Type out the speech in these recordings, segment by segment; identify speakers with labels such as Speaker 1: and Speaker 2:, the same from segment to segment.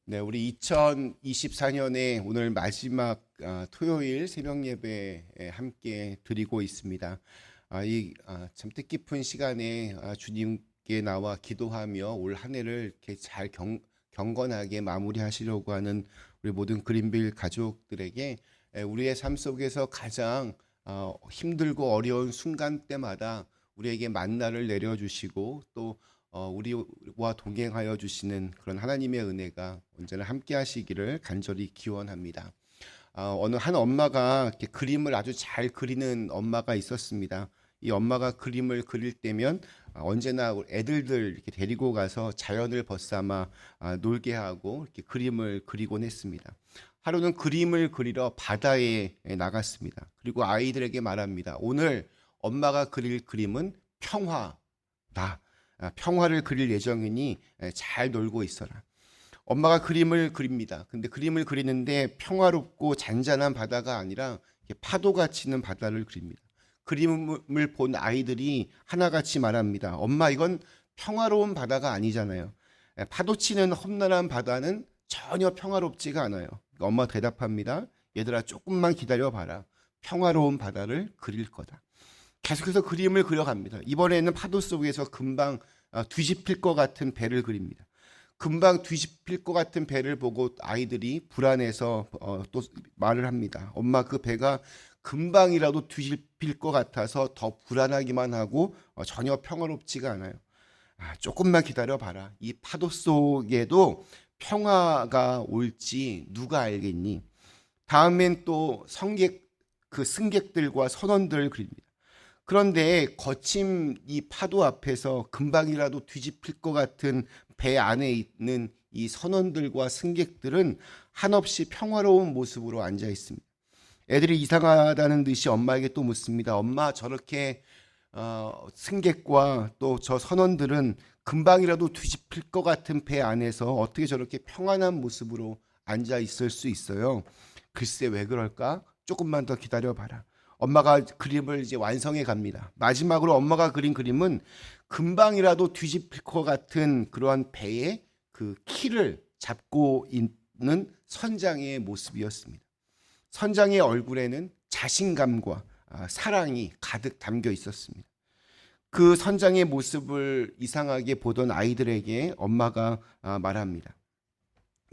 Speaker 1: 네, 우리 2024년에 오늘 마지막 토요일 새벽 예배에 함께 드리고 있습니다. 참 뜻깊은 시간에 주님께 나와 기도하며 올 한 해를 이렇게 잘 경건하게 마무리하시려고 하는 우리 모든 그린빌 가족들에게 우리의 삶 속에서 가장 힘들고 어려운 순간 때마다 우리에게 만나를 내려주시고 또 우리와 동행하여 주시는 그런 하나님의 은혜가 언제나 함께 하시기를 간절히 기원합니다. 어느 한 엄마가 이렇게 그림을 아주 잘 그리는 엄마가 있었습니다. 이 엄마가 그림을 그릴 때면 언제나 애들들 이렇게 데리고 가서 자연을 벗삼아 놀게 하고 이렇게 그림을 그리곤 했습니다. 하루는 그림을 그리러 바다에 나갔습니다. 그리고 아이들에게 말합니다. 오늘 엄마가 그릴 그림은 평화다. 평화를 그릴 예정이니 잘 놀고 있어라. 엄마가 그림을 그립니다. 근데 그림을 그리는데 평화롭고 잔잔한 바다가 아니라 파도가 치는 바다를 그립니다. 그림을 본 아이들이 하나같이 말합니다. 엄마, 이건 평화로운 바다가 아니잖아요. 파도 치는 험난한 바다는 전혀 평화롭지가 않아요. 엄마 대답합니다. 얘들아, 조금만 기다려봐라. 평화로운 바다를 그릴 거다. 계속해서 그림을 그려갑니다. 이번에는 파도 속에서 금방 뒤집힐 것 같은 배를 그립니다. 금방 뒤집힐 것 같은 배를 보고 아이들이 불안해서 또 말을 합니다. 엄마, 그 배가 금방이라도 뒤집힐 것 같아서 더 불안하기만 하고 전혀 평화롭지가 않아요. 조금만 기다려봐라. 이 파도 속에도 평화가 올지 누가 알겠니? 다음엔 또 승객들과 선원들을 그립니다. 그런데 거친 이 파도 앞에서 금방이라도 뒤집힐 것 같은 배 안에 있는 이 선원들과 승객들은 한없이 평화로운 모습으로 앉아 있습니다. 애들이 이상하다는 듯이 엄마에게 또 묻습니다. 엄마, 저렇게 승객과 또 저 선원들은 금방이라도 뒤집힐 것 같은 배 안에서 어떻게 저렇게 평안한 모습으로 앉아 있을 수 있어요? 글쎄, 왜 그럴까? 조금만 더 기다려봐라. 엄마가 그림을 이제 완성해 갑니다. 마지막으로 엄마가 그린 그림은 금방이라도 뒤집힐 것 같은 그러한 배의 그 키를 잡고 있는 선장의 모습이었습니다. 선장의 얼굴에는 자신감과 사랑이 가득 담겨 있었습니다. 그 선장의 모습을 이상하게 보던 아이들에게 엄마가 말합니다.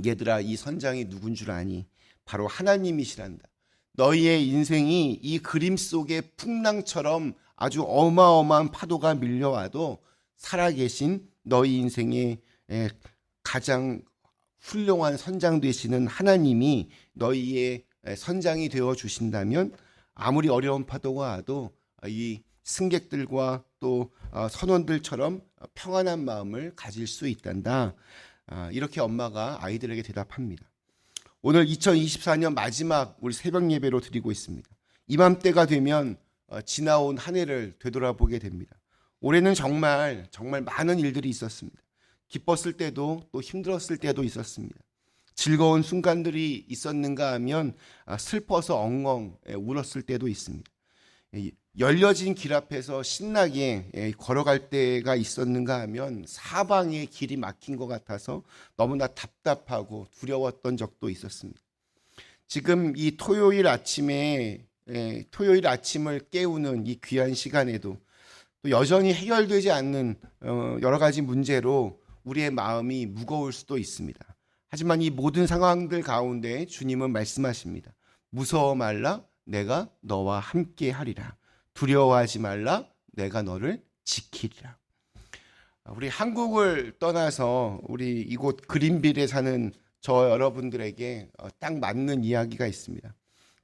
Speaker 1: 얘들아, 이 선장이 누군 줄 아니? 바로 하나님이시란다. 너희의 인생이 이 그림 속의 풍랑처럼 아주 어마어마한 파도가 밀려와도 살아계신 너희 인생의 가장 훌륭한 선장 되시는 하나님이 너희의 선장이 되어 주신다면 아무리 어려운 파도가 와도 이 승객들과 또 선원들처럼 평안한 마음을 가질 수 있단다. 이렇게 엄마가 아이들에게 대답합니다. 오늘 2024년 마지막 우리 새벽 예배로 드리고 있습니다. 이맘때가 되면 지나온 한 해를 되돌아보게 됩니다. 올해는 정말 많은 일들이 있었습니다. 기뻤을 때도 또 힘들었을 때도 있었습니다. 즐거운 순간들이 있었는가 하면 슬퍼서 엉엉 울었을 때도 있습니다. 열려진 길 앞에서 신나게 걸어갈 때가 있었는가 하면 사방에 길이 막힌 것 같아서 너무나 답답하고 두려웠던 적도 있었습니다. 지금 이 토요일 아침을 깨우는 이 귀한 시간에도 또 여전히 해결되지 않는 여러 가지 문제로 우리의 마음이 무거울 수도 있습니다. 하지만 이 모든 상황들 가운데 주님은 말씀하십니다. 무서워 말라, 내가 너와 함께 하리라. 두려워하지 말라, 내가 너를 지키리라. 우리 한국을 떠나서 우리 이곳 그린빌에 사는 저 여러분들에게 딱 맞는 이야기가 있습니다.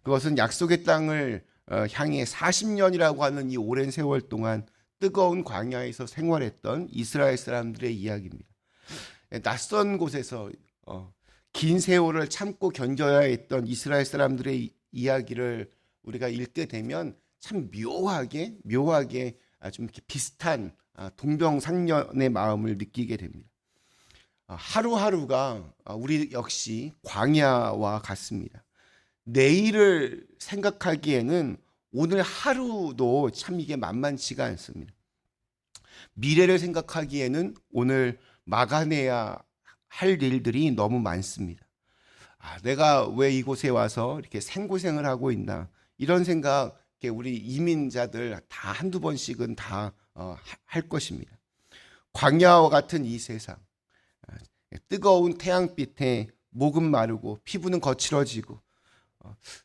Speaker 1: 그것은 약속의 땅을 향해 40년이라고 하는 이 오랜 세월 동안 뜨거운 광야에서 생활했던 이스라엘 사람들의 이야기입니다. 낯선 곳에서 긴 세월을 참고 견뎌야 했던 이스라엘 사람들의 이야기를 우리가 읽게 되면 참 묘하게 좀 이렇게 비슷한 동병상련의 마음을 느끼게 됩니다. 하루하루가 우리 역시 광야와 같습니다. 내일을 생각하기에는 오늘 하루도 참 이게 만만치가 않습니다. 미래를 생각하기에는 오늘 막아내야 할 일들이 너무 많습니다. 내가 왜 이곳에 와서 이렇게 생고생을 하고 있나, 이런 생각 우리 이민자들 다 한두 번씩은 다 할 것입니다. 광야와 같은 이 세상, 뜨거운 태양빛에 목은 마르고 피부는 거칠어지고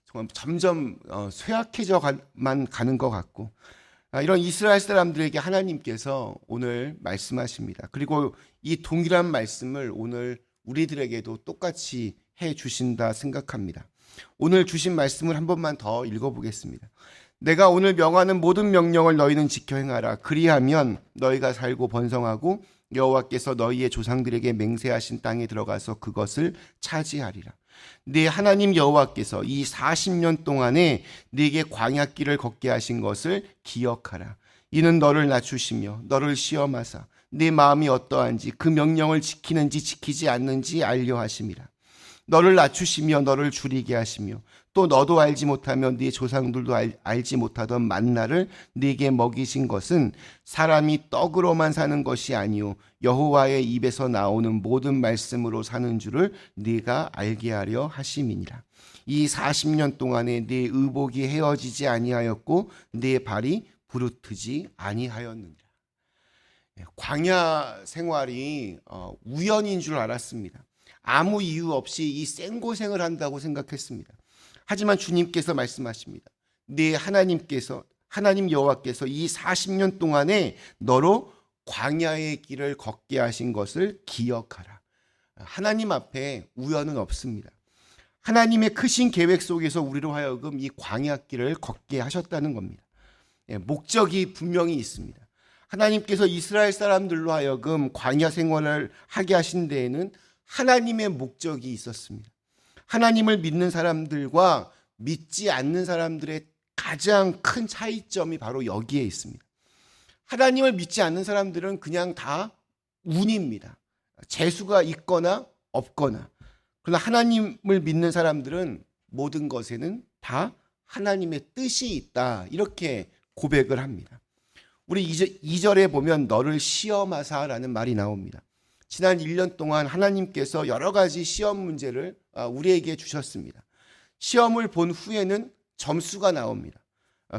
Speaker 1: 정말 점점 쇠약해져만 가는 것 같고, 이런 이스라엘 사람들에게 하나님께서 오늘 말씀하십니다. 그리고 이 동일한 말씀을 오늘 우리들에게도 똑같이 해 주신다 생각합니다. 오늘 주신 말씀을 한 번만 더 읽어보겠습니다. 내가 오늘 명하는 모든 명령을 너희는 지켜 행하라. 그리하면 너희가 살고 번성하고 여호와께서 너희의 조상들에게 맹세하신 땅에 들어가서 그것을 차지하리라. 네 하나님 여호와께서 이 40년 동안에 네게 광야길을 걷게 하신 것을 기억하라. 이는 너를 낮추시며 너를 시험하사 네 마음이 어떠한지 그 명령을 지키는지 지키지 않는지 알려 하심이라. 너를 낮추시며 너를 줄이게 하시며 또 너도 알지 못하며 네 조상들도 알지 못하던 만나를 네게 먹이신 것은 사람이 떡으로만 사는 것이 아니요 여호와의 입에서 나오는 모든 말씀으로 사는 줄을 네가 알게 하려 하심이니라. 이 40년 동안에 네 의복이 헤어지지 아니하였고 네 발이 부르트지 아니하였느니라. 광야 생활이 우연인 줄 알았습니다. 아무 이유 없이 이 생고생을 한다고 생각했습니다. 하지만 주님께서 말씀하십니다. 네 하나님 여호와께서 이 40년 동안에 너로 광야의 길을 걷게 하신 것을 기억하라. 하나님 앞에 우연은 없습니다. 하나님의 크신 계획 속에서 우리로 하여금 이 광야길을 걷게 하셨다는 겁니다. 목적이 분명히 있습니다. 하나님께서 이스라엘 사람들로 하여금 광야 생활을 하게 하신 데에는 하나님의 목적이 있었습니다. 하나님을 믿는 사람들과 믿지 않는 사람들의 가장 큰 차이점이 바로 여기에 있습니다. 하나님을 믿지 않는 사람들은 그냥 다 운입니다. 재수가 있거나 없거나. 그러나 하나님을 믿는 사람들은 모든 것에는 다 하나님의 뜻이 있다. 이렇게 고백을 합니다. 우리 2절에 보면 너를 시험하사라는 말이 나옵니다. 지난 1년 동안 하나님께서 여러 가지 시험 문제를 우리에게 주셨습니다. 시험을 본 후에는 점수가 나옵니다.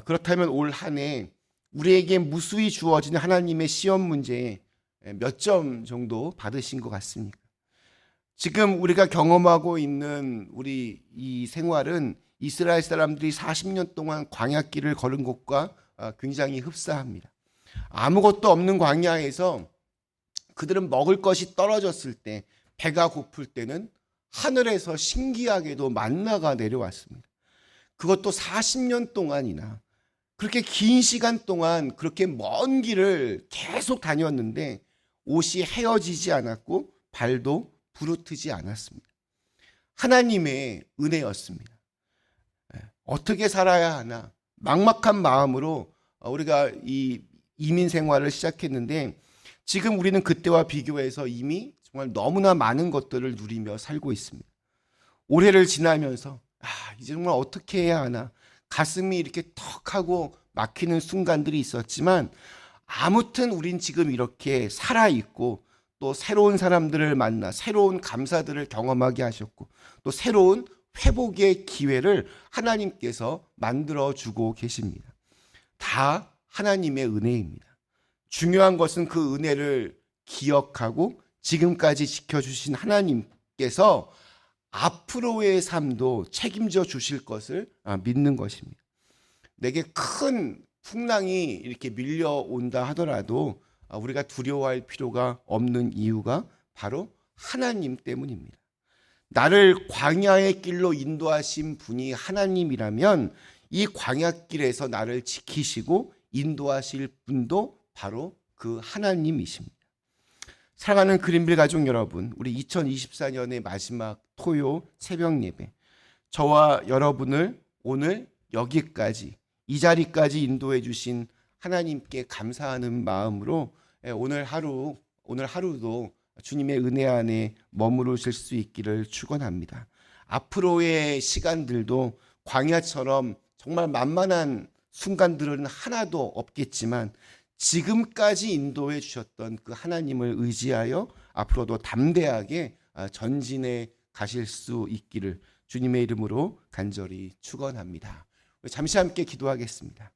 Speaker 1: 그렇다면 올 한 해 우리에게 무수히 주어진 하나님의 시험 문제에 몇 점 정도 받으신 것 같습니까? 지금 우리가 경험하고 있는 우리 이 생활은 이스라엘 사람들이 40년 동안 광야길을 걸은 것과 굉장히 흡사합니다. 아무것도 없는 광야에서 그들은 먹을 것이 떨어졌을 때, 배가 고플 때는 하늘에서 신기하게도 만나가 내려왔습니다. 그것도 40년 동안이나 그렇게 긴 시간 동안 그렇게 먼 길을 계속 다녔는데 옷이 헤어지지 않았고 발도 부르트지 않았습니다. 하나님의 은혜였습니다. 어떻게 살아야 하나 막막한 마음으로 우리가 이 이민 생활을 시작했는데, 지금 우리는 그때와 비교해서 이미 정말 너무나 많은 것들을 누리며 살고 있습니다. 올해를 지나면서 이제 정말 어떻게 해야 하나 가슴이 이렇게 턱하고 막히는 순간들이 있었지만, 아무튼 우린 지금 이렇게 살아있고 또 새로운 사람들을 만나 새로운 감사들을 경험하게 하셨고 또 새로운 회복의 기회를 하나님께서 만들어주고 계십니다. 다 하나님의 은혜입니다. 중요한 것은 그 은혜를 기억하고 지금까지 지켜주신 하나님께서 앞으로의 삶도 책임져 주실 것을 믿는 것입니다. 내게 큰 풍랑이 이렇게 밀려온다 하더라도 우리가 두려워할 필요가 없는 이유가 바로 하나님 때문입니다. 나를 광야의 길로 인도하신 분이 하나님이라면 이 광야길에서 나를 지키시고 인도하실 분도 바로 그 하나님이십니다. 사랑하는 그린빌 가족 여러분, 우리 2024년의 마지막 토요 새벽 예배, 저와 여러분을 오늘 여기까지 이 자리까지 인도해 주신 하나님께 감사하는 마음으로 오늘 하루도 주님의 은혜 안에 머무르실 수 있기를 축원합니다. 앞으로의 시간들도 광야처럼 정말 만만한 순간들은 하나도 없겠지만 지금까지 인도해 주셨던 그 하나님을 의지하여 앞으로도 담대하게 전진해 가실 수 있기를 주님의 이름으로 간절히 축원합니다. 잠시 함께 기도하겠습니다.